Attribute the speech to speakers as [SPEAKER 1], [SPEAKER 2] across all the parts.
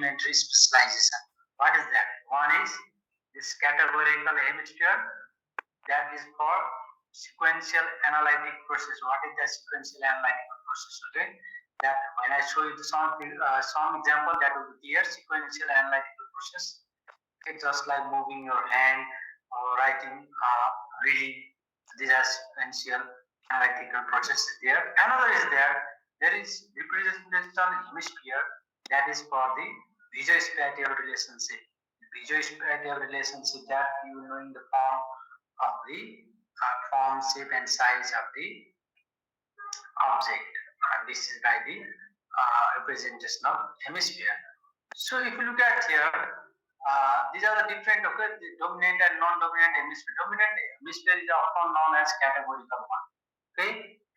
[SPEAKER 1] rudimentary specialization. What is that? One is this categorical hemisphere, that is for sequential analytic process. What is the sequential analytical process? Okay, that when I show you some example, that will be clear. Sequential analytical process. Okay, just like moving your hand or writing, reading. These are sequential analytical processes there. Another is there. There is representational hemisphere, that is for the visuospatial relationship. Visuospatial relationship that you know in the form of the form, shape, and size of the object. This is by the representational hemisphere. So if you look at here, these are the different, okay, the dominant and non-dominant hemisphere. Dominant hemisphere is often known as categorical one. Okay,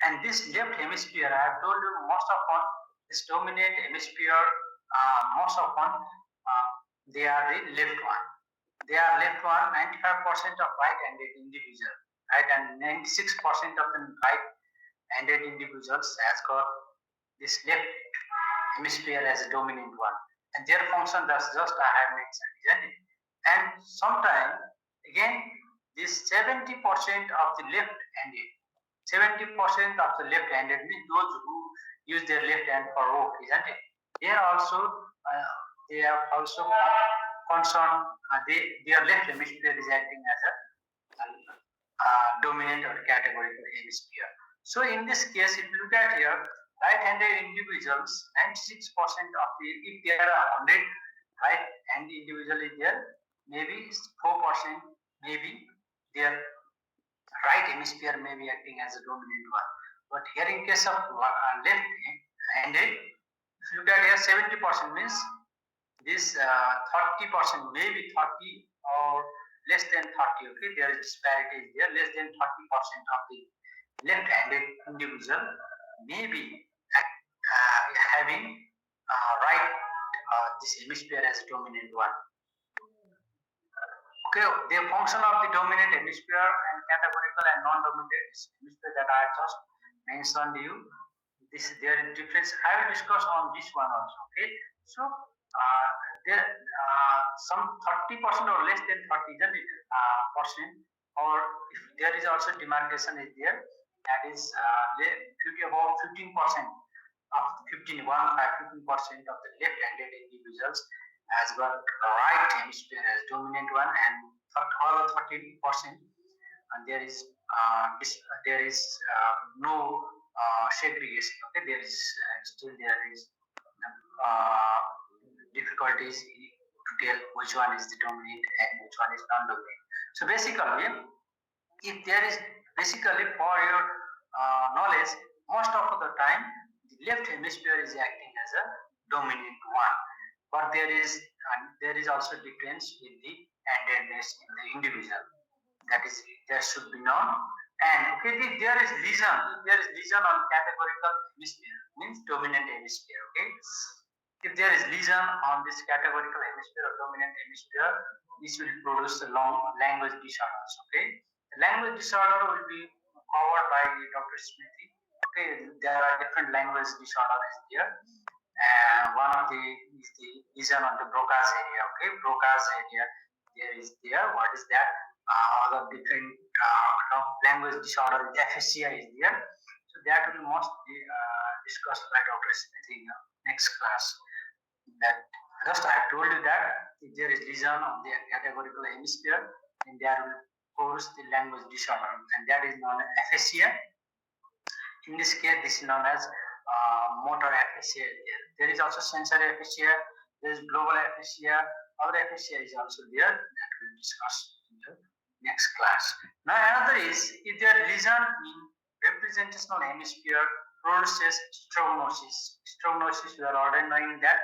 [SPEAKER 1] and this left hemisphere, I have told you most often this dominant hemisphere, most often they are the left one. They are left one. 95% of right-handed individual, right, and 96% of the right-handed individuals has got this left hemisphere as a dominant one, and their function does just I have mentioned, isn't it? And sometimes again, this 70% of the left-handed, 70% of the left-handed means those who use their left hand for work, isn't it? They are also concerned. Their left hemisphere is acting as a dominant or categorical hemisphere. So in this case, if you look at here, right-handed individuals, 96% of the, if there are 100 right-handed individual is there, maybe 4% maybe their right hemisphere may be acting as a dominant one. But here in case of left-handed, if you look at here, 70% means this 30%, maybe 30 or less than 30. Okay, there is disparity there. Less than 30% of the left-handed individual may be having right this hemisphere as dominant one. Okay, the function of the dominant hemisphere and categorical and non-dominant hemisphere that I just mentioned to you. There is difference. I will discuss on this one also. Okay, so there some 30% or less than 30 percent, or if there is also demarcation is there, that is about 15% of 15% of the left-handed individuals has got right hemisphere as dominant one, and other 30%, and there is no segregation. Okay, there is still there is difficulties to tell which one is the dominant and which one is non-dominant. So basically, if there is basically for your knowledge, most of the time the left hemisphere is acting as a dominant one, but there is also difference with the handedness in the individual. That should be known. And okay, if there is lesion on categorical hemisphere, means dominant hemisphere. Okay, if there is lesion on this categorical hemisphere or dominant hemisphere, this will produce a long language disorders. Okay, the language disorder will be covered by Dr. Smithy. Okay, there are different language disorders here. One of the is the lesion on the Broca's area. Okay, Broca's area there. What is that? Other different language disorder, aphasia is there. So that will most be discussed by Dr. Smith in the next class. That just I have told you that if there is lesion on the categorical hemisphere, then there will cause the language disorder, and that is known as aphasia. In this case, this is known as motor aphasia. There is also sensory aphasia. There is global aphasia. Other aphasia is also there that we will discuss in the next class. Now another is, if there is lesion in representational hemisphere produces strongylosis. Strongylosis, we are already knowing that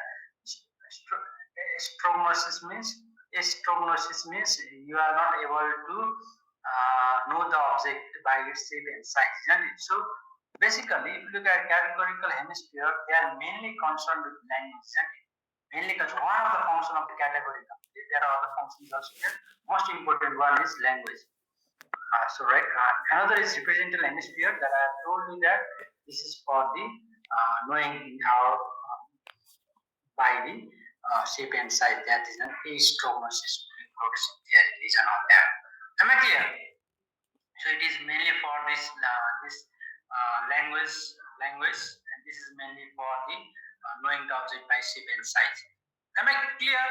[SPEAKER 1] strongylosis means you are not able to know the object by its shape and size, isn't it? So basically, if you look at categorical hemisphere, they are mainly concerned with language, isn't it? Mainly because one of the function of the categorical, there are other functions also there. Most important one is language. Another is representational hemisphere that I have told you that this is for the knowing our by the sapient side, that is an astronosis region on that. Am I clear? So it is mainly for this language, and this is mainly for the knowing the object by shape and size. Am I clear?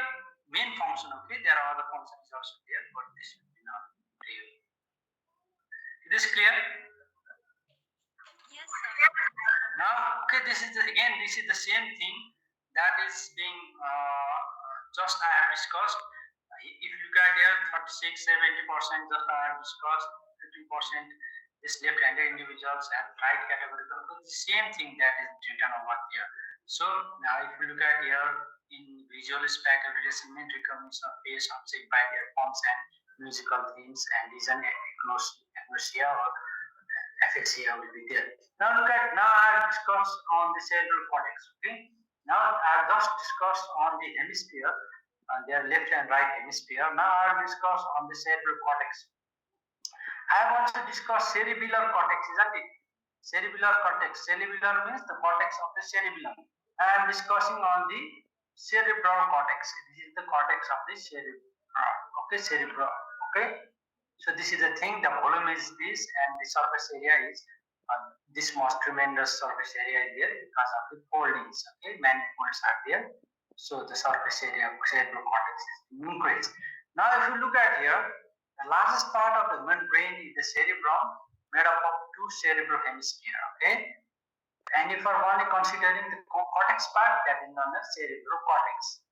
[SPEAKER 1] Main function, okay. There are other functions also there, but this will be not clear. Is this clear?
[SPEAKER 2] Yes, sir.
[SPEAKER 1] Now, okay, this is the same thing that is being just I have discussed. If you look at here, 36, 70% just I have discussed, 50% is left-handed individuals and right categorical. So the same thing that is written over here. So now if you look at here in visual spatial relation, recognition of face object by their forms and musical themes and reason agnosia or FSCA will be there. Now I'll discuss on the cerebral cortex. Okay. Now I've just discussed on the hemisphere, their left and right hemisphere. Now I'll discuss on the cerebral cortex. I have also discussed cerebellar cortex, isn't it? Cerebellar cortex. Cerebellar means the cortex of the cerebellum. I am discussing on the cerebral cortex. This is the cortex of the cerebral. Okay, cerebral. Okay. So this is the thing, the volume is this and the surface area is this most tremendous surface area is there because of the foldings. Okay, many folds are there. So the surface area of cerebral cortex is increased. Now if you look at here, the largest part of the human brain is the cerebrum made up of two cerebral hemisphere. Okay, and if you are only considering the cortex part, that is known as cerebral cortex.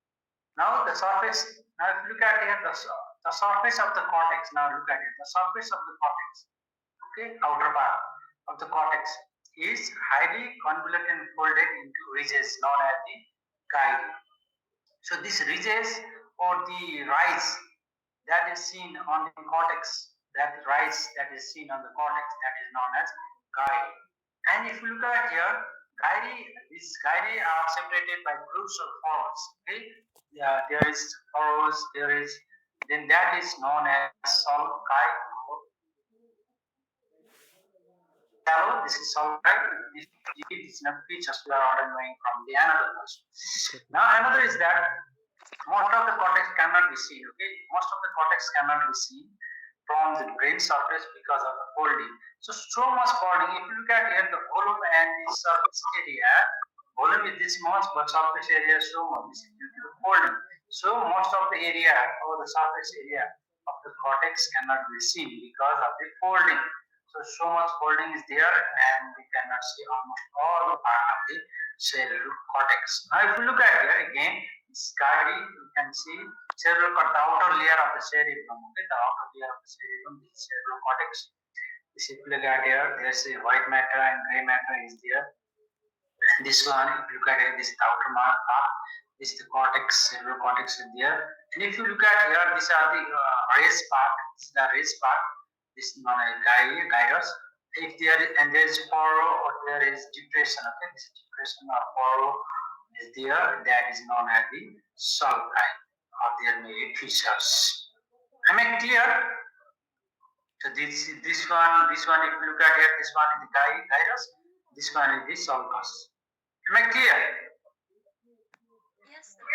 [SPEAKER 1] Now the surface, now if you look at here, the surface of the cortex, now look at it, the surface of the cortex, okay, outer part of the cortex is highly convoluted and folded into ridges known as the gyri. So these ridges or the rise that is seen on the cortex, that rise that is seen on the cortex, that is known as gyri. And if you look at here, gyri, these gyri are separated by groups of furrows. Okay, yeah, there is furrows, there is, then that is known as sulci or shallow. This is sulci. This is not features we are ordering from the another person. Now another is that most of the cortex cannot be seen. Okay, most of the cortex cannot be seen from the brain surface because of the folding. So much folding. If you look at here, the volume and the surface area, volume is this much, but surface area is so much. This is due to the folding. So most of the area or the surface area of the cortex cannot be seen because of the folding. So much folding is there, and we cannot see almost all the part of the cerebral cortex. Now, if you look at here again, sky, you can see cerebral cortex, the outer layer of the cerebrum. Okay, the outer layer of the cerebrum is cerebral cortex. If you look at here, there's a white matter and gray matter is there. This one, if you look at it, this is the outer part. This is the cortex, cerebral cortex is there. And if you look at here, these are the raised part. This is the raised part. This is known as gyrus. If there is, and there is furrow or there is depression, okay, this is depression or furrow is there, that is known as the sulci or their may fissures. Am I clear? So this one, if you look at it, this one is the gyrus, this one is the sulcus. Am I clear?
[SPEAKER 2] Yes, sir.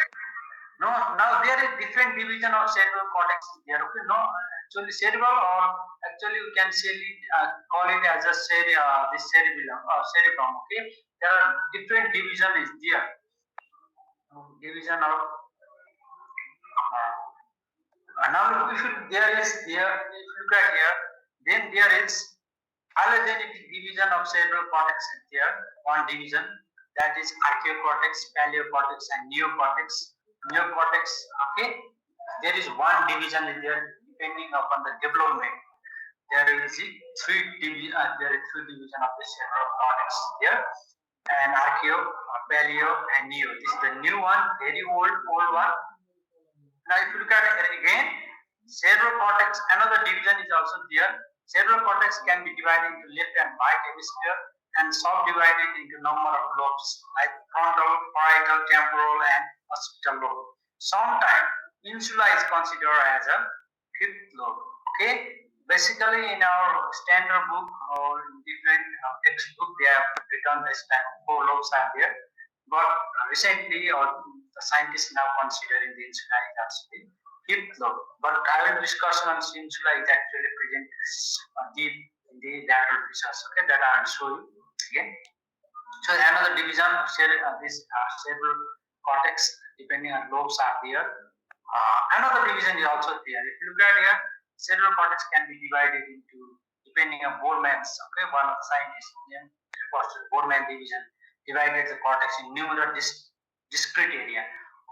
[SPEAKER 1] No, now there is different division of cerebral cortex here. Okay, no, actually cerebral or actually you can say it, call it as a the cerebellum or cerebrum. Okay, there are different division is there. Division of now if you, if you look at here, then there is allogenetic division of cerebral cortex is there. One division, that is archaeocortex, paleocortex, and neocortex. Neocortex, okay. There is one division is there depending upon the development. There is there is three division of the cerebral cortex here, and archeo, paleo, and neo. This is the new one, very old one. Now, if you look at it again, cerebral cortex, another division is also there. Cerebral cortex can be divided into left and right hemisphere and subdivided into number of lobes like frontal, parietal, temporal, and occipital lobe. Sometimes insula is considered as a fifth lobe. Okay, basically in our standard book or in different textbook they have written this time four lobes are there, but recently or the scientists now considering the insula is actually fifth lobe. But I will discuss on insula is actually present deep in the lateral fissures. Okay, that I will show you again. So another division of this cerebral cortex, depending on lobes are there. Another division is also there. If you look at here, cerebral cortex can be divided into, depending on Bohrmann's, okay, one of the scientists, Bohrmann division, divided the cortex in numerous discrete area.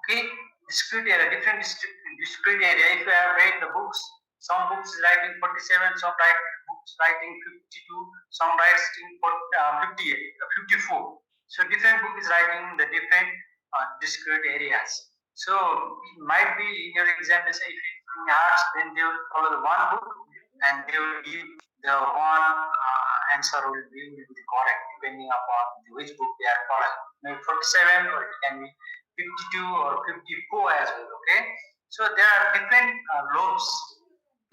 [SPEAKER 1] Okay, discrete area, different discrete area. If you have read the books, some books is writing 47, some books writing 52, some writing 58, 54. So different book is writing the different discrete areas. So it might be in your exam, say if it's in arts, then they will follow the one book and they will give the one answer will be correct depending upon which book they are following. Maybe 47 or it can be 52 or 54 as well. Okay, so there are different lobes,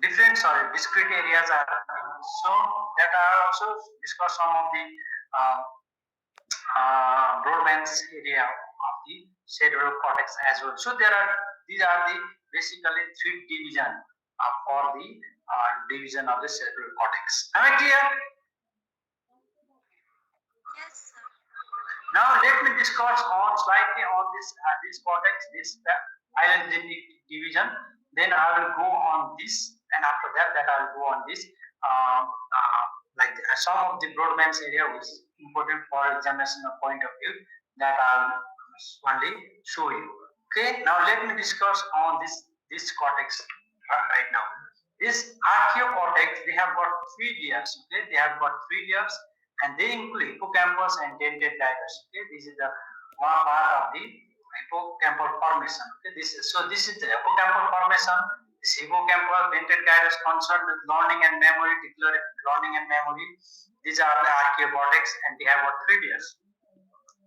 [SPEAKER 1] different discrete areas are so that are also discuss some of the Broadband's area of the cerebral cortex as well. So these are the basically three division for the division of the cerebral cortex. Am I clear?
[SPEAKER 2] Yes, sir.
[SPEAKER 1] Now let me discuss on slightly on this cortex, this isogenic division. Then I will go on this, and after that I will go on this. Like some of the Broadband's area which is important for examination point of view that I'll only show you. Okay, now let me discuss on this cortex right now. This archaeocortex, they have got three layers. Okay, they have got three layers, and they include hippocampus and dentate gyrus. Okay, this is the one part of the hippocampal formation. Okay, this is the hippocampal formation. This hippocampal dentate gyrus concerned with learning and memory, declarative learning and memory. These are the archaeocortex, and they have got three layers.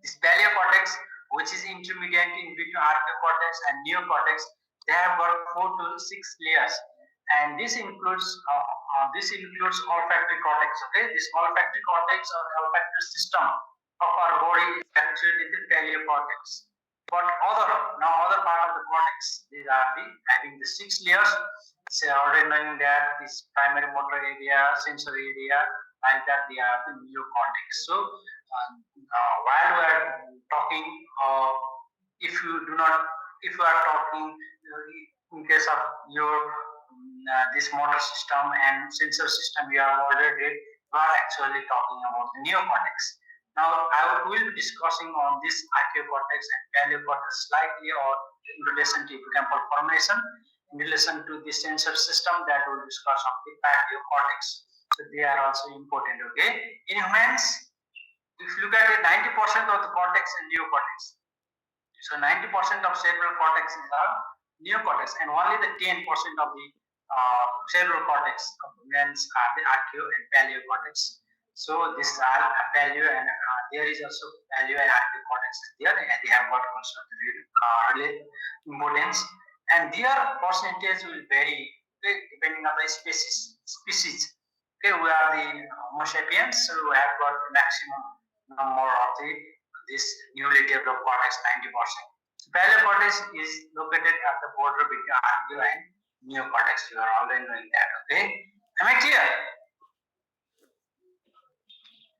[SPEAKER 1] This paleocortex, which is intermediate in between archaeocortex and neocortex, they have got 4 to 6 layers, and this includes olfactory cortex. Okay, this olfactory cortex or olfactory system of our body is actually the paleocortex. But other part of the cortex, these are having the 6 layers. So already knowing that this primary motor area, sensory area, like that they are the neocortex. So while we are talking, if you do not, if you are talking in case of your this motor system and sensor system, we are already actually talking about the neocortex. Now I will be discussing on this archaeocortex and paleocortex slightly, or in relation to hippocampal formation, in relation to the sensor system that will discuss on the paleocortex. So they are also important. Okay, in humans, if you look at it, 90% of the cortex and neocortex. So 90% of cerebral cortex is neocortex, and only the 10% of the cerebral cortex remains the archeo and paleocortex. So this are paleo, and there is also paleo and archaeocortex there, and they have got also related importance, and their percentage will vary depending on the species. Okay, we are the Homo sapiens, so we have got maximum number of this newly developed cortex, 90%. So paleocortex is located at the border between archeo and neocortex. You are already knowing that. Okay, am I clear?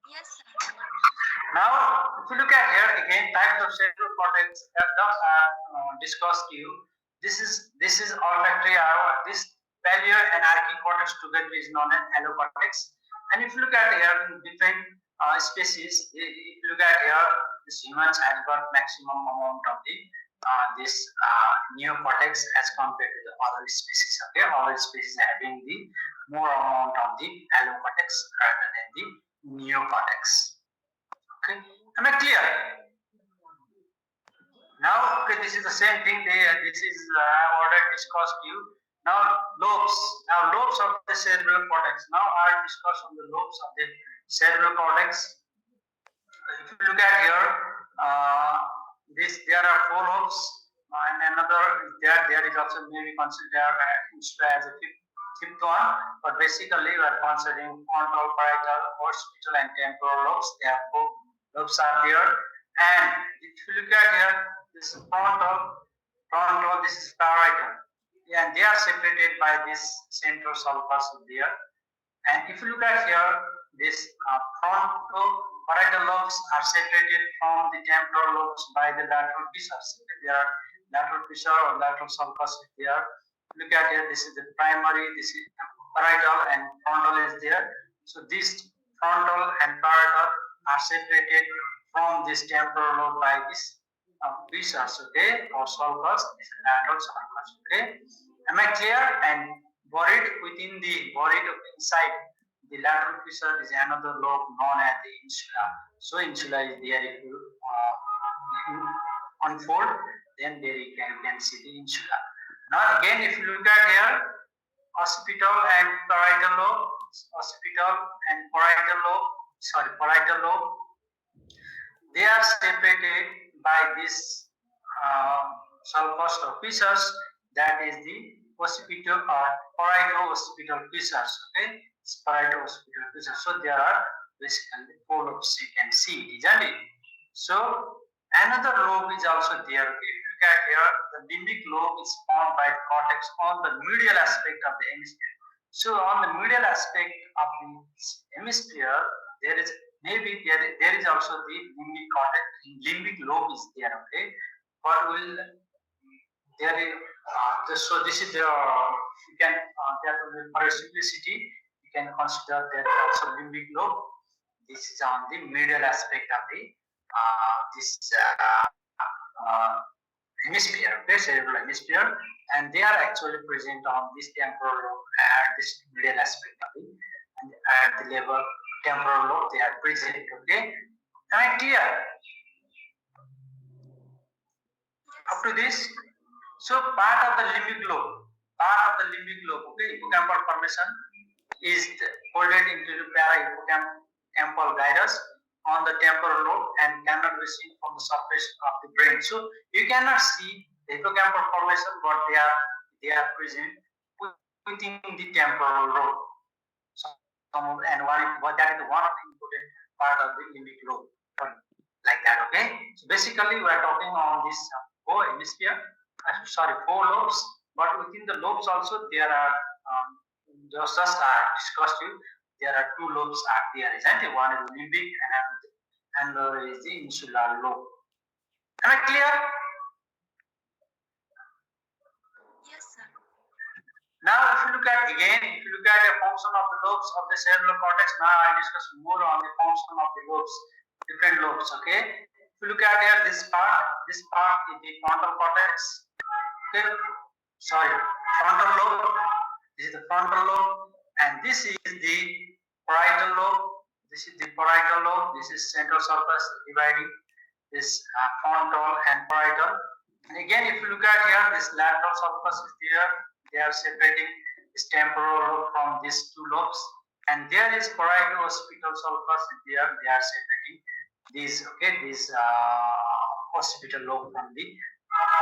[SPEAKER 2] Yes, sir.
[SPEAKER 1] Now, if you look at here again, types of cerebral cortex that are discussed to you. This is olfactory. This paleo and archaeocortex together is known as allocortex. And if you look at here in different species, if you look at here, this humans has got maximum amount of the this neocortex as compared to the other species. Okay, other species having the more amount of the allocortex rather than the neocortex. Okay, am I clear? Now, okay, this is the same thing. This is I already discussed you. Now lobes. Now lobes of the cerebral cortex. Now I will discuss on the lobes of the cerebral cortex. If you look at here, there are 4 lobes, and another there is also maybe considered as a fifth one, but basically we are considering frontal, parietal, occipital, and temporal lobes. They have 4 lobes are there, and if you look at here, this frontal, this is parietal, and they are separated by this central sulcus there. And if you look at here, this frontal-parietal lobes are separated from the temporal lobes by the lateral fissures. There are lateral fissure or lateral sulcus there. Look at here, this is the primary, this is parietal, and frontal is there. So these frontal and parietal are separated from this temporal lobe by this fissures, okay, or sulcus, this is lateral sulcus, okay. Am I clear? And buried inside the lateral fissure is another lobe known as the insula. So insula is there. If you unfold, then there you can see the insula. Now again, if you look at here, occipital and parietal lobe, occipital and parietal lobe, parietal lobe, they are separated by this sulcus or fissures, that is the occipital or parieto-occipital fissures. Okay, parieto-occipital fissures. So there are basically four lobes you can see, isn't it? So another lobe is also there. Okay, if you look at here, the limbic lobe is formed by the cortex on the medial aspect of the hemisphere. So on the medial aspect of the hemisphere, there is there is also the limbic cortex, limbic lobe is there. Okay, what will there is so this is the you can that will, for simplicity you can consider that also limbic lobe. This is on the medial aspect of the this hemisphere, okay, cerebral hemisphere, and they are actually present on this temporal lobe at this medial aspect of the, and at the level temporal lobe they are present. Okay, am I clear up to this? So part of the limbic lobe, okay, hippocampal formation is folded into the para-hippocampal gyrus on the temporal lobe and cannot be seen from the surface of the brain. So you cannot see the hippocampal formation, but they are present within the temporal lobe. And that is one of the important part of the limbic lobe, like that. Okay. So basically, we are talking on this four hemisphere. Four lobes, but within the lobes also there are just as I discussed you, there are two lobes are there, isn't it? One is limbic and another is the insular lobe. Am I clear?
[SPEAKER 2] Yes, sir.
[SPEAKER 1] Now, if you look at the function of the lobes of the cerebral cortex, now I discuss more on the function of the lobes, different lobes. Okay. If you look at here, this part is the frontal cortex. Okay. Frontal lobe. This is the frontal lobe, and this is the parietal lobe. This is the parietal lobe. This is central sulcus dividing this frontal and parietal. And again, if you look at here, this lateral sulcus is there. They are separating this temporal lobe from these two lobes, and there is parieto-occipital sulcus there. They are separating these occipital lobe from the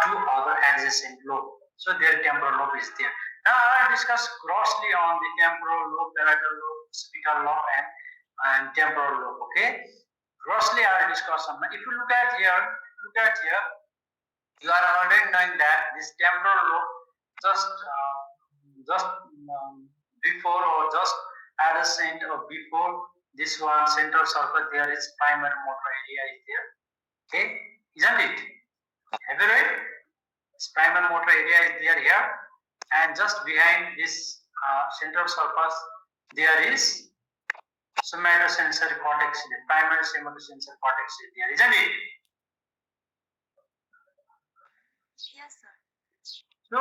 [SPEAKER 1] two other adjacent lobe. So their temporal lobe is there. Now I will discuss grossly on the temporal lobe, parietal lobe, occipital lobe, and temporal lobe. Okay, grossly I will discuss on. If you look at here, you are already knowing that this temporal lobe just before or just adjacent or before this one central sulcus, there is primary motor area is there. Okay, isn't it? Have you read? This primary motor area is there here, and just behind this central sulcus there is somatosensory cortex. The primary somatosensory cortex is there, isn't it?
[SPEAKER 2] Yes, sir.
[SPEAKER 1] So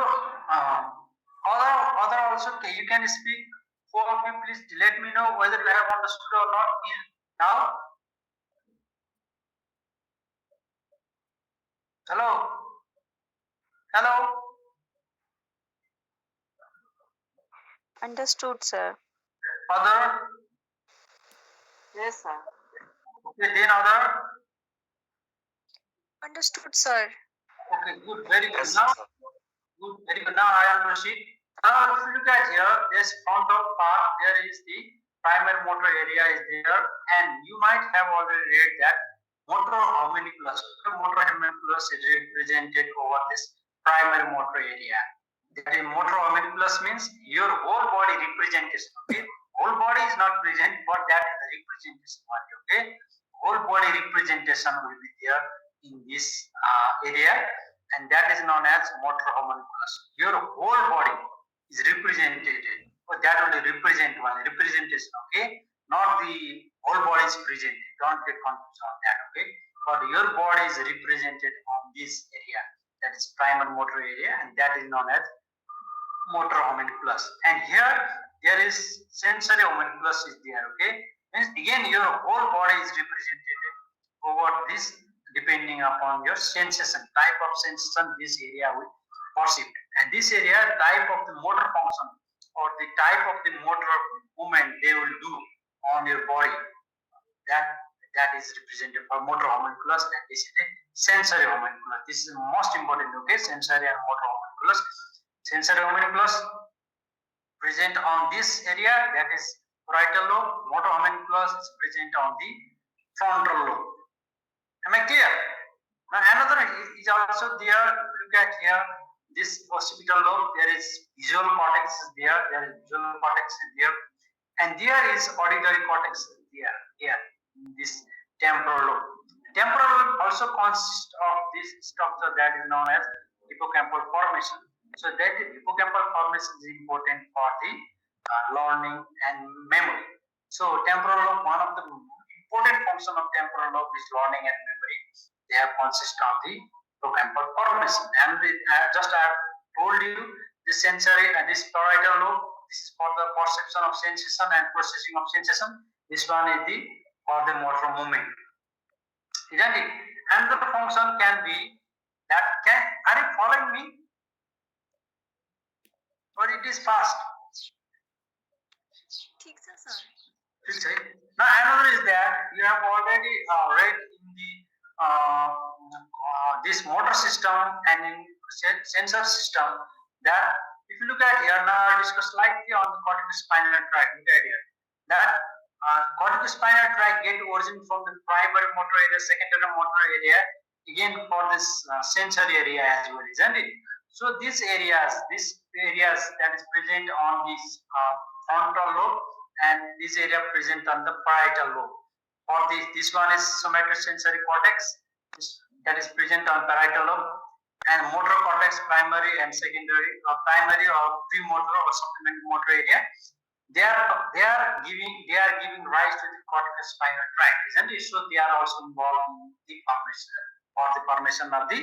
[SPEAKER 1] other also, okay, you can speak. Four of you, please let me know whether you have understood or not now. Hello.
[SPEAKER 3] Understood, sir.
[SPEAKER 1] Other.
[SPEAKER 3] Yes, sir.
[SPEAKER 1] Okay, then other.
[SPEAKER 3] Understood, sir.
[SPEAKER 1] Okay, good, very good.
[SPEAKER 3] Yes,
[SPEAKER 1] Now,
[SPEAKER 3] sir.
[SPEAKER 1] good, very good. Now I will proceed. Now, if you look at here, this frontal part, there is the primary motor area is there, and you might have already read that motor homunculus. The motor homunculus is represented over this primary motor area. That is, motor homunculus means your whole body representation. Okay, whole body is not present, but that is the representation only. Okay, whole body representation will be there in this area, and that is known as motor homunculus. Your whole body is represented, so that will represent one representation. Okay, not the whole body is present. Don't get confused on that. Okay, but your body is represented on this area, that is primary motor area, and that is known as motor homunculus. And here there is sensory homunculus is there. Okay, means again your whole body is represented over this depending upon your sensation, type of sensation this area will perceive, and this area type of the motor function or the type of the motor movement they will do on your body, that that is represented for motor homunculus, and this is a sensory homunculus. This is most important. Okay, sensory and motor homunculus. Sensory homunculus present on this area, that is parietal lobe. Motor homunculus is present on the frontal lobe. Am I clear? Now another is also there. Look at here. This occipital lobe. There is visual cortex is there. There is visual cortex is there, and there is auditory cortex there. Here in this temporal lobe. Temporal lobe also consists of this structure that is known as hippocampal formation. So that hippocampal formation is important for the learning and memory. So temporal lobe, one of the important function of temporal lobe is learning and memory. They have consist of the hippocampal formation. And just I have told you the sensory and this parietal lobe. This is for the perception of sensation and processing of sensation. This one is the for the motor movement. Isn't it? Another function can be that can are you following me? Or it is fast?
[SPEAKER 2] ठीक है sir.
[SPEAKER 1] Now another is that you have already read in the this motor system and in sensor system that if you look at here, now I'll discuss slightly on the corticospinal tract. Look at here that corticospinal tract get origin from the primary motor area, secondary motor area, again for this sensory area as well, isn't it? So these areas that is present on this frontal lobe, and this area present on the parietal lobe. For this one is somatosensory cortex that is present on parietal lobe, and motor cortex primary and secondary, or primary or premotor or supplementary motor area. They are giving rise to the corticospinal tract, isn't it? So they are also involved in the formation of the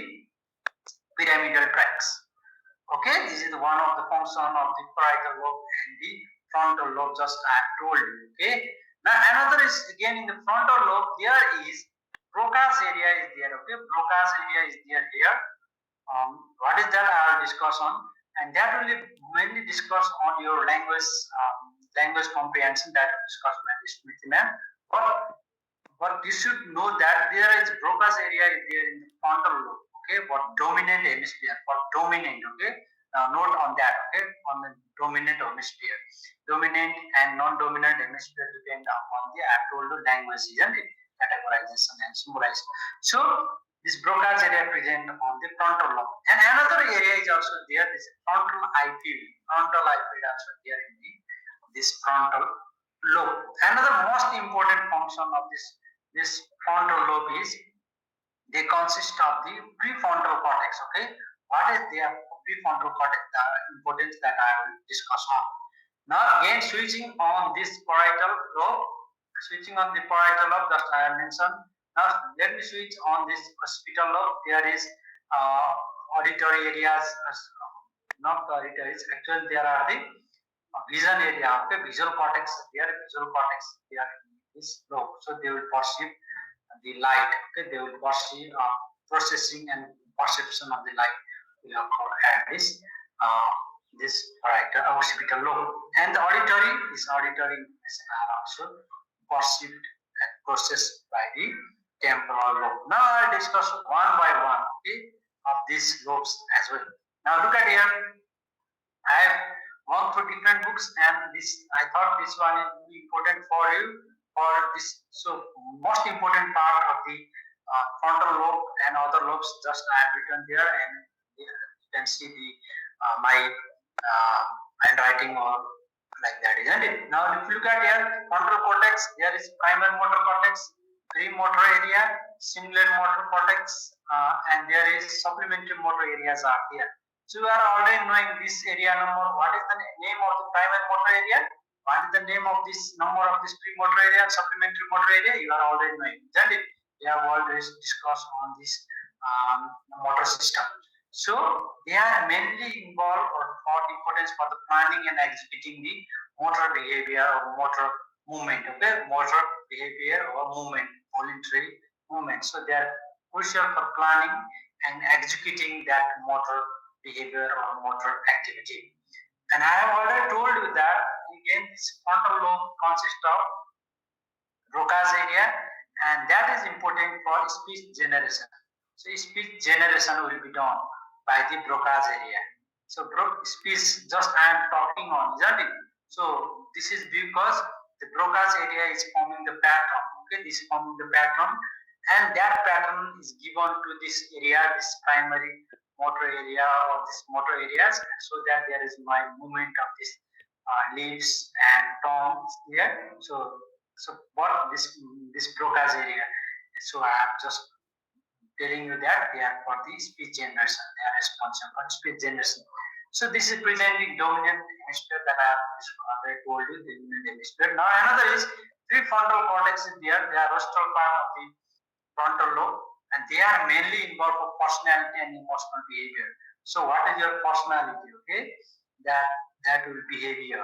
[SPEAKER 1] pyramidal tracts. Okay, this is one of the function of the parietal lobe and the frontal lobe. Just I have told you. Okay. Now another is again in the frontal lobe. There is Broca's area is there. Okay, Broca's area is there here. What is that? I will discuss on, and that will be mainly discuss on your language comprehension. That will discuss by this Smriti ma'am. But you should know that there is Broca's area is there in the frontal lobe. Okay, for dominant hemisphere, for dominant. Okay, now note on that. Okay, on the dominant hemisphere, dominant and non-dominant hemisphere depend upon the I told you language, isn't it? Categorization and symbolization. So this Broca's area present on the frontal lobe, and another area is also there. This frontal eye field. Frontal eye field also there in this frontal lobe. Another most important function of this frontal lobe is they consist of the prefrontal cortex. Okay, what is their prefrontal cortex? The importance that I will discuss on. Now again switching on this parietal lobe, that I have mentioned. Now let me switch on this occipital lobe. There is auditory areas, not the auditory. Actually, there are the vision area. Okay, visual cortex. There, visual cortex. There in this lobe, so they will perceive the light. Okay, they will perceive processing and perception of the light. We have had this parietal occipital lobe, and the auditory information are also perceived and processed by the temporal lobe. Now I'll discuss one by one, okay, of these lobes as well. Now look at here. I have gone through different books, and this I thought this one is important for you for this. So most important part of the frontal lobe and other lobes. Just I have written there, and you can see the my handwriting or like that, isn't it? Now, if you look at here, frontal cortex, there is primary motor cortex, premotor area, cingulate motor cortex, and there is supplementary motor areas are there. So we are already knowing this area number. What is the name of the primary motor area? What is the name of this number of this premotor area and supplementary motor area? You are already knowing, isn't it? We have already discussed on this motor system. So they are mainly involved or of importance for the planning and executing the motor behavior or motor movement. Okay, motor behavior or movement, voluntary movement. So they are crucial for planning and executing that motor behavior or motor activity. And I have already told you that again this frontal lobe consists of Broca's area, and that is important for speech generation. So speech generation will be done by the Broca's area. So speech just I am talking on, isn't it? So this is because the Broca's area is forming the pattern. Okay, this is forming the pattern, and that pattern is given to this area, this primary motor area or this motor areas, so that there is my movement of this lips and tongue here. So what this Broca's area. So I am just telling you that they are for the speech generation. They are responsible for speech generation. So this is presenting dominant hemisphere that I have already told you, the dominant hemisphere. Now another is prefrontal cortex is there. They are rostral part of the frontal lobe, and they are mainly involved for personality and emotional behavior. So what is your personality? Okay, that that will behavior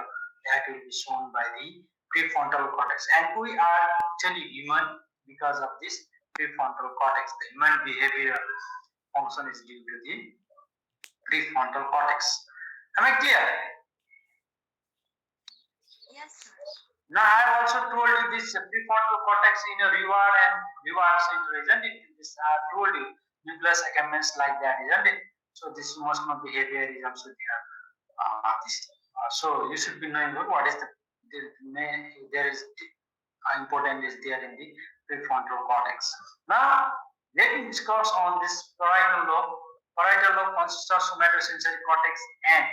[SPEAKER 1] that will be shown by the prefrontal cortex, and we are actually human because of this prefrontal cortex. The human behavior function is due to the prefrontal cortex. Am I clear?
[SPEAKER 2] Yes, sir.
[SPEAKER 1] Now I have also told you this prefrontal cortex in a reward center, isn't it? This I have told you nucleus accumbens like that, isn't it? So this emotional behavior is also there. So you should be knowing what is the main there is important is there in the prefrontal cortex. Now let me discuss on this parietal lobe. Parietal lobe consists of somatosensory cortex and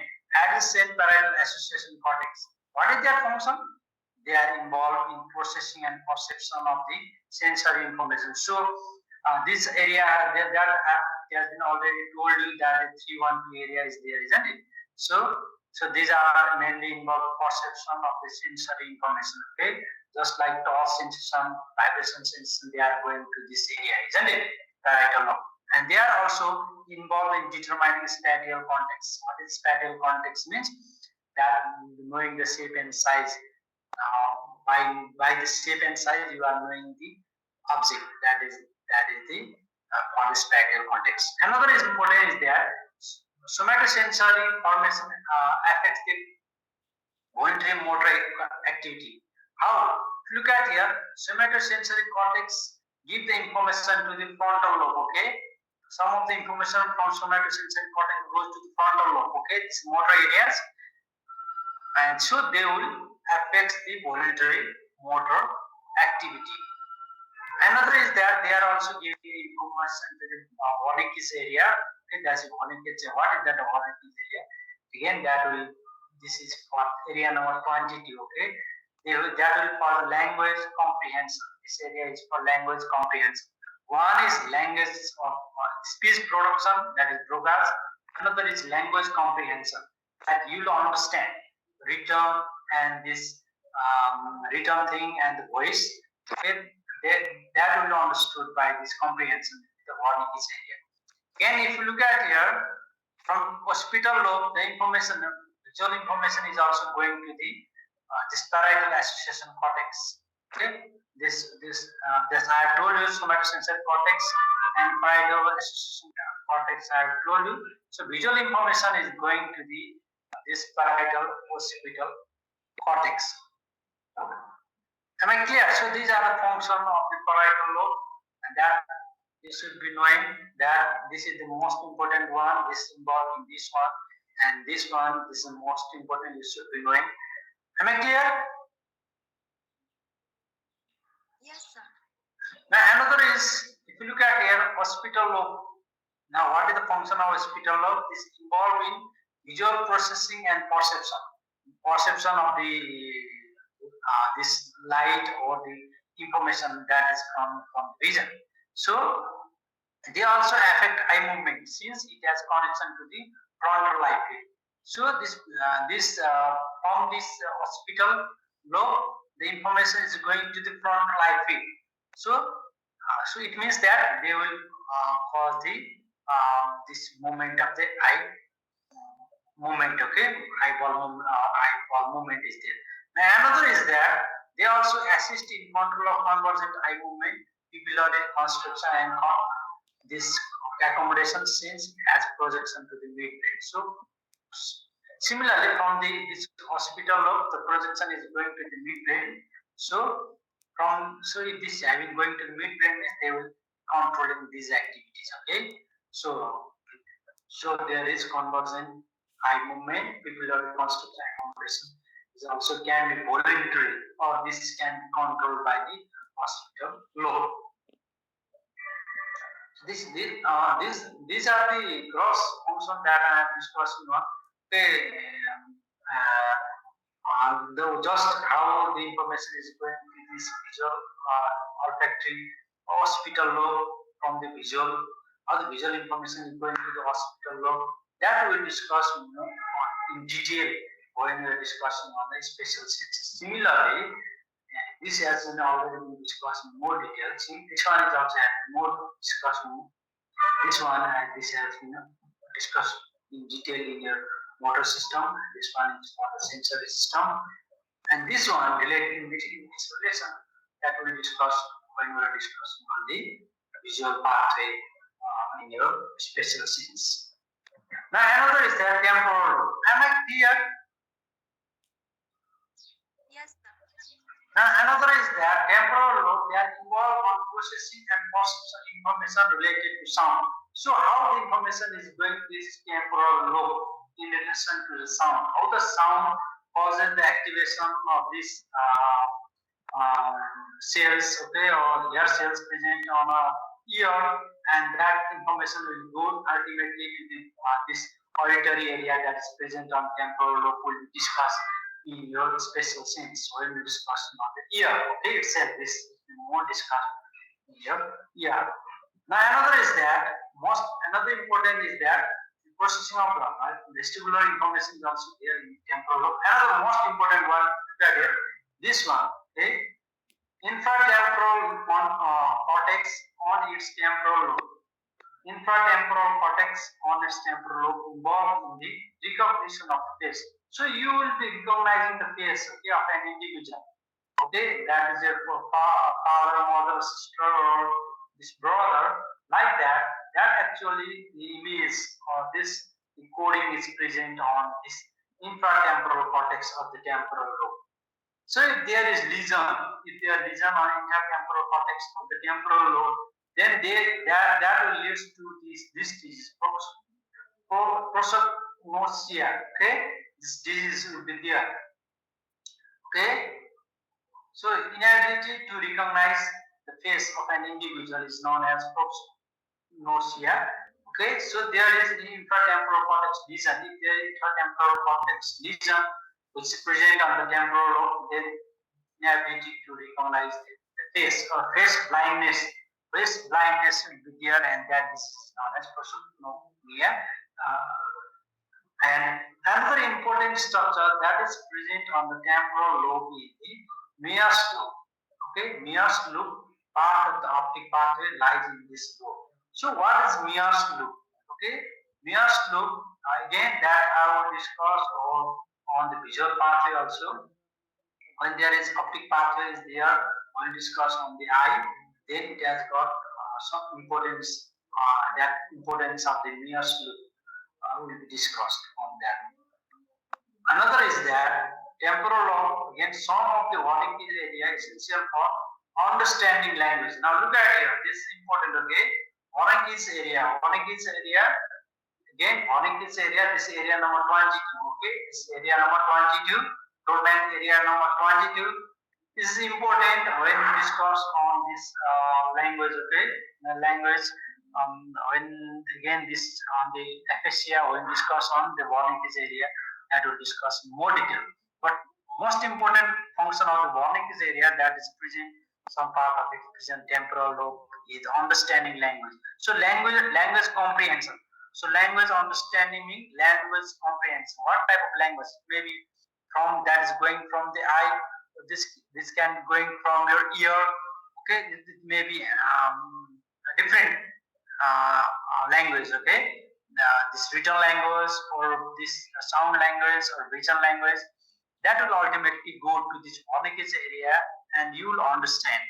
[SPEAKER 1] adjacent parietal association cortex. What is their function? They are involved in processing and perception of the sensory information. So this area that has been already told you that the 312 area is there, isn't it? So these are mainly involved perception of the sensory information. Okay, just like touch sensation, vibration sensation, they are going to this area, isn't it? Parietal lobe. And they are also involved in determining spatial context. What is spatial context means? That knowing the shape and size. By the shape and size, you are knowing the object. That is the for the spatial context. Another is important is that somatosensory formation affects the voluntary motor activity. How? Look at here, somatosensory cortex give the information to the frontal lobe. Okay, some of the information from somatosensory cortex goes to the frontal lobe. Okay, these motor areas, and so they will affect the voluntary motor activity. Another is that they are also giving information to the Wernicke's area. Okay, that's Wernicke's. What is that Wernicke's area? Again, that will. This is for area number 22. Okay, that will for the language comprehension. This area is for language comprehension. One is language of speech production, that is Broca's. Another is language comprehension, that you will understand written and this written thing and the voice. Okay, that will be understood by this comprehension, the Wernicke's area. Again, if you look at here, from hospital lobe, the information, visual information is also going to the this parietal association cortex. Okay, this I have told you somatosensory cortex and parietal association cortex. I have told you. So visual information is going to the this parietal occipital cortex. Am I clear? So these are the function of the parietal lobe, and that you should be knowing that this is the most important one. This is involved in this one, and this one is the most important. You should be knowing. Am I clear?
[SPEAKER 2] Yes, sir.
[SPEAKER 1] Now another is, if you look at here, occipital lobe. Now, what is the function of occipital lobe? Is involved in visual processing and perception. Perception of the this light or the information that is from vision. So they also affect eye movement since it has connection to the frontal eye field. So from this hospital lobe, the information is going to the frontal eye field. So it means that they will cause the this movement of the eye movement. Okay, eyeball movement is there. Now another is that they also assist in control of convergent eye movement, pupillary construction, and this accommodation since as projection to the midbrain. So similarly, from this hospital lobe, the projection is going to the midbrain. So if this having going to the midbrain, they will controlling these activities. Okay, so there is convergent eye movement, pupillary construction accommodation. This also can be voluntary or this can be controlled by the hospital lobe. These are the gross function that I am discussing on. Okay, just how the information is going to this visual, olfactory, hospital lobe from the visual, how the visual information is going to the hospital lobe. That we will discuss in detail when we are discussing on the special senses. Similarly, this has been already been discussed in more detail. See, this one is also more discussion. This one this has been discussed in detail in your motor system. This one is for the sensory system, and this one relating this relation that we will discuss when we are discussing on the visual pathway in your special sense. Now another is the temporal lobe. Am I clear?
[SPEAKER 2] Yes, sir.
[SPEAKER 1] Now another is that temporal lobe, they are involved on processing and processing information related to sound. So how the information is going to this temporal lobe in relation to the sound? How the sound causes the activation of this cells, okay, or hair cells present on a ear, and that information will go ultimately to the this auditory area that is present on temporal lobe. Will be discussed in your special sense when we discuss on the ear. Okay, itself this is more discussed in your ear. Now another is that another important is that the processing of vestibular information is also there in temporal lobe. Another most important one that is this one. Okay, infratemporal cortex on its temporal lobe. Infratemporal cortex on its temporal lobe involved in the recognition of the face. So you will be recognizing the face, okay, of an individual. Okay, that is your father, mother, sister, or this brother, like that. That actually the image or this encoding is present on this infratemporal cortex of the temporal lobe. So if there is lesion, if there is lesion on intertemporal cortex of the temporal lobe, then that will lead to this disease, prosopagnosia. Okay, this disease will be there. Okay, so inability to recognize the face of an individual is known as prosopagnosia. Okay, so there is the infratemporal cortex lesion. If there is infratemporal cortex lesion which is present on the temporal lobe, then inability to recognize the face or face blindness. Face blindness will be there, and that is known as prosopagnosia. And another important structure that is present on the temporal lobe is the Mears lobe. Okay, Mears lobe, part of the optic pathway lies in this lobe. So what is Mears lobe? Okay, Mears lobe, again that I will discuss on the visual pathway also. When there is optic pathway is there, when discuss on the eye, then it has got some importance. That importance of the Mears lobe will be discussed on that. Another is that temporal lobe, again, some of the Wernicke's area essential for understanding language. Now look at here, this is important. Okay, Wernicke's area, again, Wernicke's area, this area number 22. Okay, this area number 22, Broadband area number 22. This is important when we discuss on this language. Okay, the language. When again this on the aphasia, when discuss on the Wernicke's area, that will discuss more detail. But most important function of the Wernicke's area that is present some part of it present temporal lobe is understanding language. So language comprehension. So language understanding means language comprehension. What type of language? Maybe from that is going from the eye, this can going from your ear. Okay, it may be a different language. Okay, this written language or this sound language or vision language, that will ultimately go to this phonics area, and you will understand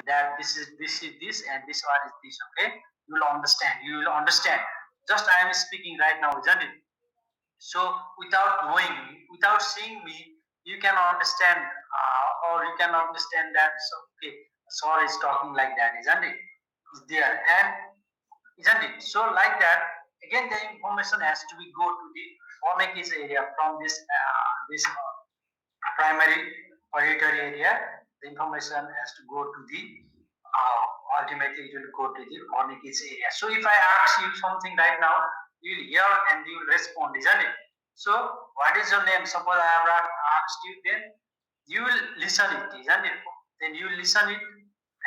[SPEAKER 1] that this and this one is this. Okay, you will understand just I am speaking right now, isn't it? So without knowing me, without seeing me, you can understand, or you can understand that. So okay, Saur is talking like that, isn't it? Is there, and isn't it? So like that, again, the information has to be go to the phonics area from this primary auditory area. The information has to go to the ultimately it will go to the phonics area. So if I ask you something right now, you will hear and you will respond, isn't it? So what is your name? Suppose I have asked you, then you will listen it, isn't it? Then you will listen it,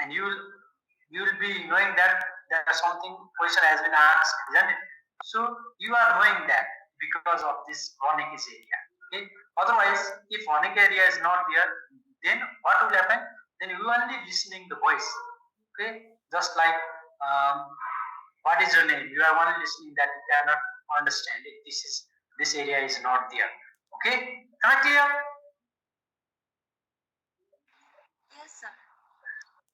[SPEAKER 1] and you will be knowing that there is something question has been asked, isn't it? So you are knowing that because of this phonics area. Okay. Otherwise, if phonic area is not there, then what will happen? Then you only listening the voice. Okay, just like what is your name? You are only listening that you cannot understand it. This area is not there. Okay, am I clear?
[SPEAKER 2] Yes, sir.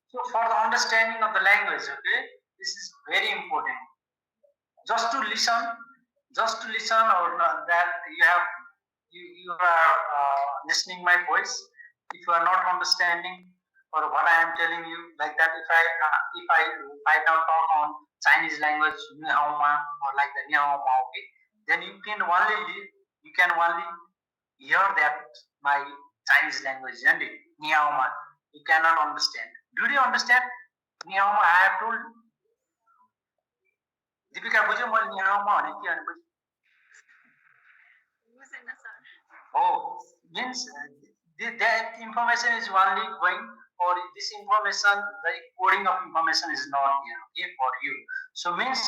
[SPEAKER 1] So for the understanding of the language, okay, this is very important. Just to listen, or that you have you are listening my voice. If you are not understanding or what I am telling you, like that, if I right now talk on Chinese language, ni hao ma, or like that, ni hao ma, okay, then you can only hear that my Chinese language, and it ni hao ma, you cannot understand. Do you understand ni hao ma? I have told you. Deepika, बुझ्यो मैले नि hao ma भने के भने
[SPEAKER 2] बुझेन sir.
[SPEAKER 1] Oh, means that information is only going, or this information, the coding of information is not here, okay, for you. So means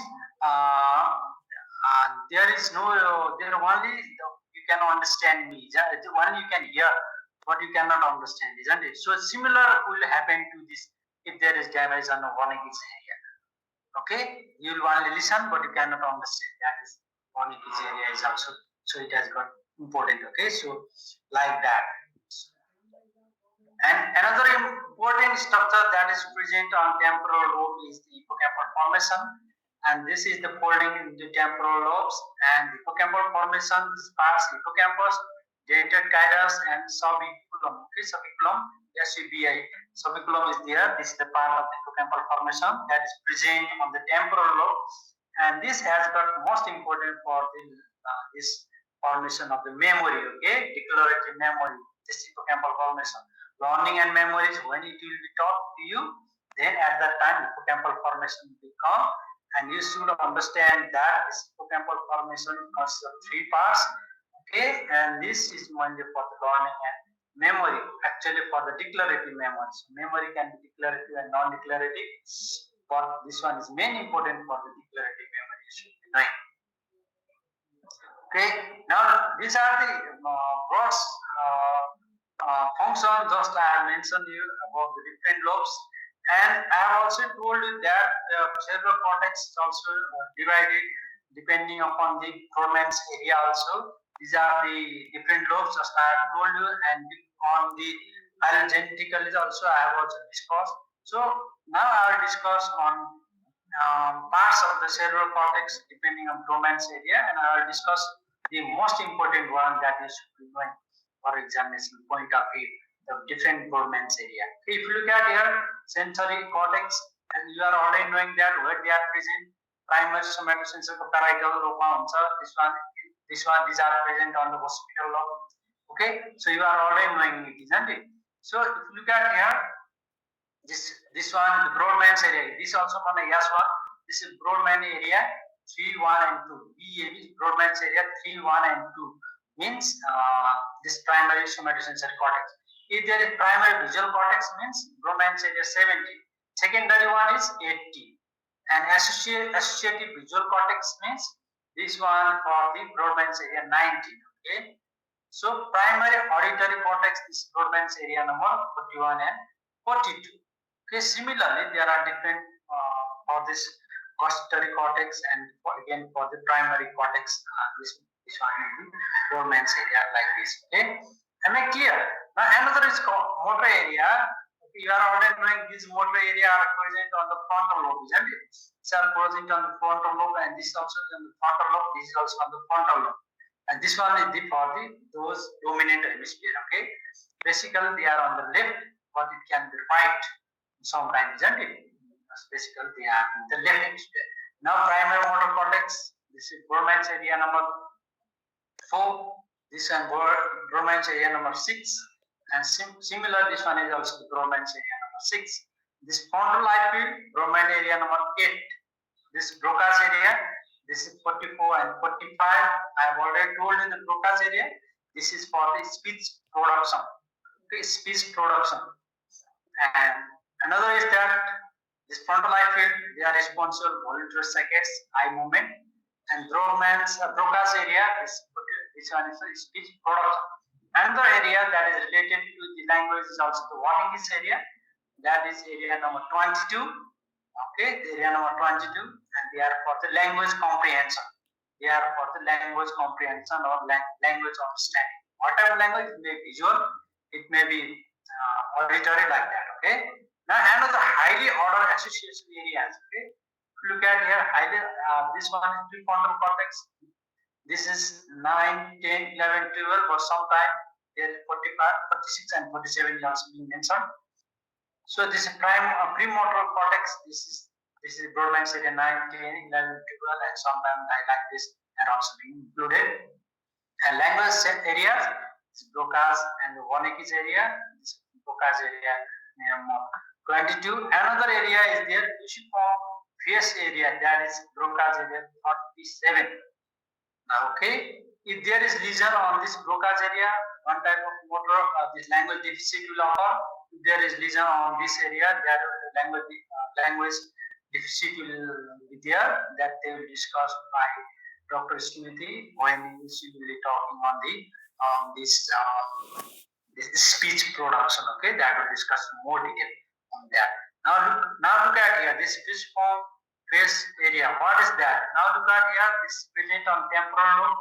[SPEAKER 1] there is no, there only you can understand me, the one you can hear, but you cannot understand, isn't it? So similar will happen to this if there is damage on the phonics area. Okay, you will only listen, but you cannot understand. That is phonics area is also, so it has got important. Okay, so like that. And another important structure that is present on temporal lobe is the hippocampal formation, and this is the folding in the temporal lobes. And the hippocampal formation starts hippocampus, dentate gyrus, and subiculum. Okay, subiculum, SUBI. Subiculum is there. This is the part of the hippocampal formation that is present on the temporal lobe, and this has got most important for the this formation of the memory. Okay, declarative memory. This hippocampal formation, learning and memories, when it will be taught to you, then at that time hippocampal formation will come, and you should understand that this hippocampal formation consists of three parts. Okay, and this is mainly for the learning and memory, actually for the declarative memory. So memory can be declarative and non-declarative, but this one is main important for the declarative memory, right? Okay, now these are the gross function just I have mentioned you about the different lobes, and I have also told you that the cerebral cortex is also divided depending upon the Froment's area also. These are the different lobes just I have told you, and on the phylogenetical is also I have also discussed. So now I will discuss on parts of the cerebral cortex depending on Froment's area, and I will discuss the most important one that is knowing for examination point of view, the different Froment's area. If you look at here, sensory cortex, and you are already knowing that where they are present, primary somatosensory parietal lobe, these are present on the occipital lobe. Okay, so you are already knowing it, isn't it? So if you look at here, this one, the Broadman's area. This also on a yes one. This is Broadman area 3, 1 and 2. BA is Broadman's area 3, 1 and 2. Means this primary somatosensory cortex. If there is primary visual cortex, means Broadman's area 70. Secondary one is 80. And associative visual cortex means this one for the Broadman's area 90. Okay. So primary auditory cortex is Broadman's area number 41 and 42. Okay, similarly, there are different for this gustatory cortex and again for the primary cortex. This one will be Broadman's area like this. Okay, am I clear? Now another is called motor area. Okay, you are already knowing this motor area are present on the frontal lobe, isn't it? These are present on the frontal lobe, and this also is on the frontal lobe. This is also on the frontal lobe, and this one is the for the those dominant hemisphere. Okay, basically they are on the left, but it can be right sometimes, isn't it? Basically they are in the left hemisphere. Now primary motor cortex, this is Broadman's area number 4. This one Broadman's area number 6, and similar this one is also the Broadman's area number 6. This frontal eye field, Broadman area number 8. This Broca's area, this is 44 and 45. I have already told you the Broca's area. This is for the speech production. Okay, speech production. And another is that this frontal eye field, they are responsible for voluntary saccades, eye movement, and Broca's area, this one is speech production. Another area that is related to the language is also the Wernicke's area. That is area number 22. Okay, the area number 22, and they are for the language comprehension. They are for the language comprehension or language understanding. Whatever language, it may be visual, it may be auditory like that. Okay. Now another highly ordered association areas. Okay. If you look at here, highly this one is prefrontal cortex. This is 9, 10, 11, 12, or sometime there is 45, 46, and 47 is also being mentioned. So this is premotor cortex. This is Broadman's area 9, 10, 11, 12, and sometimes I like this are also being included. And language areas, this Broca's and the Wernicke's area. This Broca's area 22. Another area is there, fusiform face area, that is Broca's area 47. Now, okay, if there is lesion on this Broca's area, one type of motor this language deficit will occur. If there is lesion on this area, that language deficit will be there. That they will discuss by Dr. Smithy when she will be talking on the this speech production. Okay, that will discuss more detail on that. Now look at here, this fusiform face area. What is that? Now look at here, this is present on temporal lobe.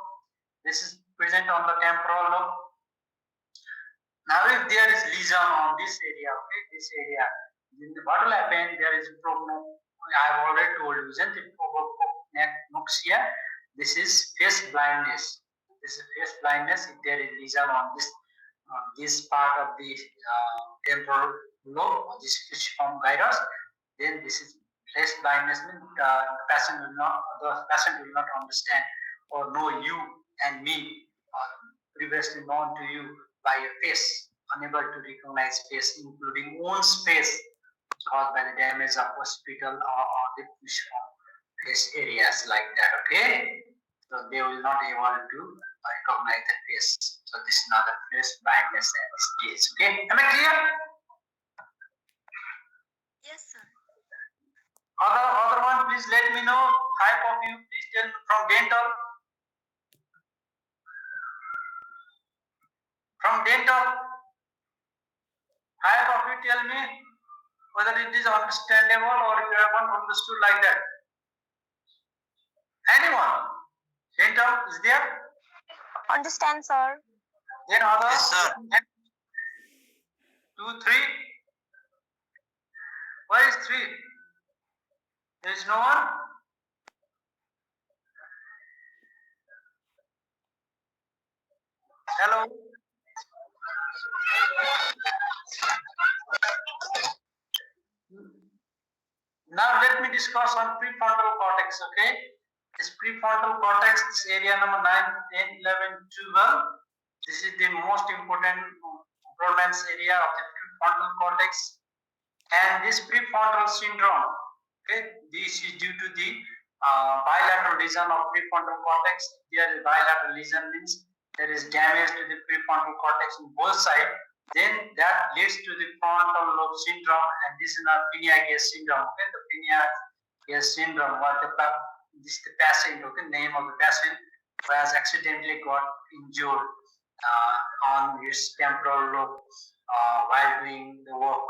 [SPEAKER 1] This is present on the temporal lobe. Now if there is lesion on this area, okay, this area, then what will happen? There is I have already told you, isn't it? Progonoxia. This is face blindness. This is face blindness if there is lesion on this part of the temporal lobe, this fusiform gyrus. Then this is face blindness, means the patient will not understand or know you and me, previously known to you by a face, unable to recognize face, including own space caused by the damage of hospital or the fusiform face areas like that. Okay, so they will not able to recognize the face. So this is not a face blindness in this case. Okay, am I clear?
[SPEAKER 2] Yes, sir.
[SPEAKER 1] Other one, please let me know. Type of you, please tell me from dental. From dental, type of you tell me whether it is understandable or you haven't understood like that. Anyone? Dental is there?
[SPEAKER 3] Understand, sir.
[SPEAKER 1] Then other?
[SPEAKER 4] Yes, sir.
[SPEAKER 1] 2, 3. Where is 3? There is no one? Hello? Now let me discuss on prefrontal cortex, okay? This prefrontal cortex, this area number 9, 10, 11, 12. This is the most important Broadman's area of the prefrontal cortex. And this prefrontal syndrome, okay, this is due to the bilateral lesion of prefrontal cortex. There is bilateral lesion means there is damage to the prefrontal cortex on both sides. Then that leads to the frontal lobe syndrome, and this is not Piniac syndrome. Okay, the Piniac syndrome, what this the patient, okay, name of the patient who has accidentally got injured on his temporal lobe while doing the work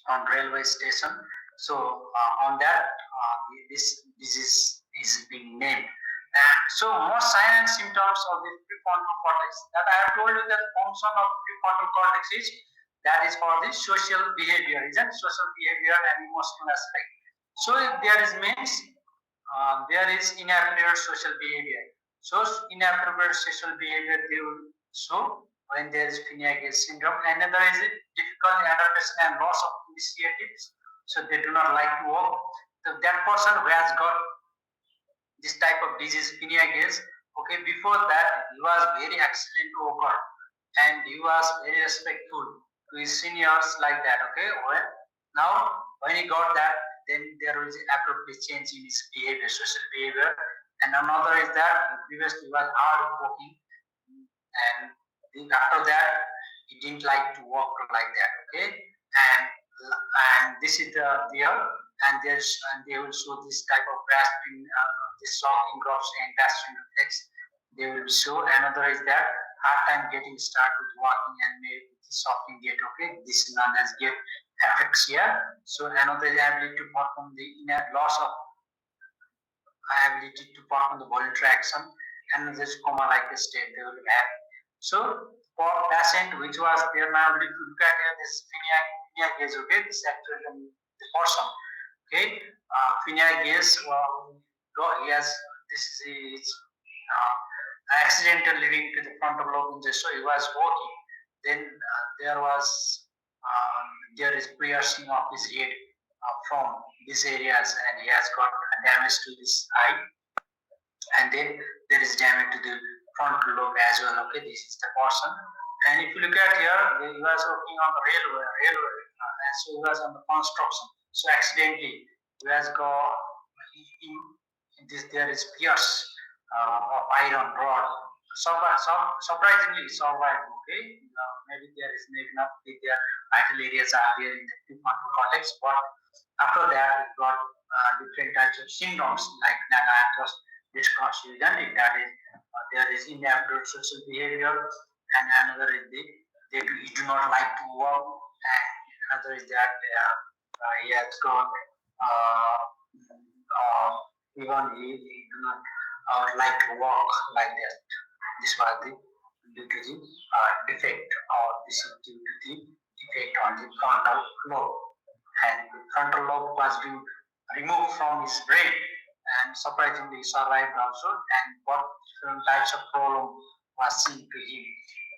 [SPEAKER 1] on railway station. So on that, this disease is being named. So most signs and symptoms of the prefrontal cortex that I have told you that function of prefrontal cortex is that is for the social behavior, isn't social behavior and emotional aspect. So if there is means there is inappropriate social behavior. So inappropriate social behavior they will show when there is Piniac syndrome. Another is difficult adaptation and loss of initiatives. So they do not like to walk. So that person who has got this type of disease, Piniac, okay, before that he was very excellent worker and he was very respectful to his seniors like that. Okay, well, now when he got that, then there was appropriate change in his behavior, social behavior. And another is that previously he was hard working, and after that he didn't like to walk like that. Okay, and this is the there, and there's and they will show this type of grasping, this shocking drops and grasping reflex. They will show. Another is that hard time getting started with walking and maybe the shocking gait. Okay, this is known as gait apraxia. So another is ability to perform the inner loss of ability to perform the voluntary action, and this coma like state they will have. So for patient which was there, now if you look at here, this Piniac is okay, this actually the person, okay, Piniac is yes, this is accidental leading to the frontal lobe injury. So he was walking, then there was there is piercing of his head from these areas, and he has got damage to his eye, and then there is damage to the frontal lobe as well. Okay, this is the person. And if you look at here, he was working on the railway, and so he was on the construction. So accidentally, he has got in this there is pierce of iron rod. Surprisingly survived. Okay, maybe there is maybe not their vital areas are there in the prefrontal cortex, but after that we got different types of syndromes like that I have just discussed recently. That is there is inappropriate social behavior, and another is he do not like to work, and another is that he has got uh, even he do not like to walk like that. This was the due to the defect, or this is due to the defect on the frontal lobe, and the frontal lobe was being removed from his brain, and surprisingly survived also. And what different types of problem was seen to him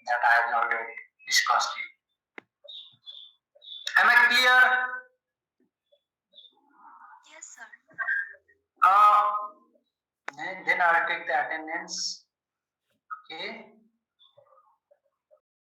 [SPEAKER 1] that I have already discussed it. Am I clear?
[SPEAKER 2] Yes, sir.
[SPEAKER 1] And then I will take the attendance. Okay.